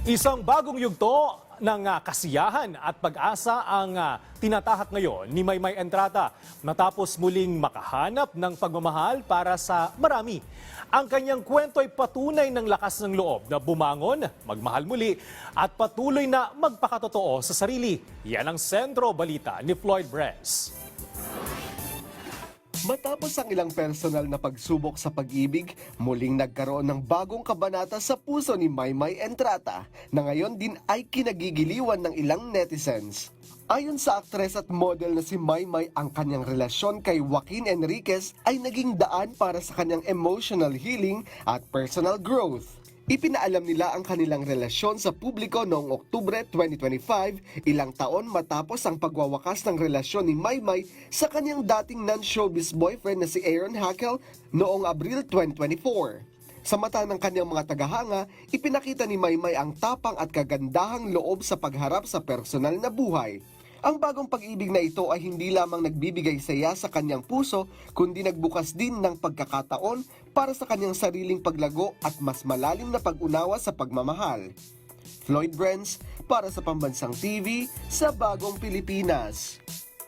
Isang bagong yugto ng kasiyahan at pag-asa ang tinatahak ngayon ni Maymay Entrata matapos muling makahanap ng pagmamahal para sa marami. Ang kanyang kwento ay patunay ng lakas ng loob na bumangon, magmahal muli at patuloy na magpakatotoo sa sarili. Yan ang sentro balita ni Floyd Brez. Matapos ang ilang personal na pagsubok sa pag-ibig, muling nagkaroon ng bagong kabanata sa puso ni Maymay Entrata na ngayon din ay kinagigiliwan ng ilang netizens. Ayon sa aktres at model na si Maymay, ang kanyang relasyon kay Joaquin Enriquez ay naging daan para sa kanyang emotional healing at personal growth. Ipinaalam nila ang kanilang relasyon sa publiko noong Oktubre 2025, ilang taon matapos ang pagwawakas ng relasyon ni Maymay sa kanyang dating non-showbiz boyfriend na si Aaron Hackel noong Abril 2024. Sa mata ng kanyang mga tagahanga, ipinakita ni Maymay ang tapang at kagandahang loob sa pagharap sa personal na buhay. Ang bagong pag-ibig na ito ay hindi lamang nagbibigay saya sa kanyang puso, kundi nagbukas din ng pagkakataon para sa kanyang sariling paglago at mas malalim na pag-unawa sa pagmamahal. Floyd Brez para sa Pambansang TV sa Bagong Pilipinas.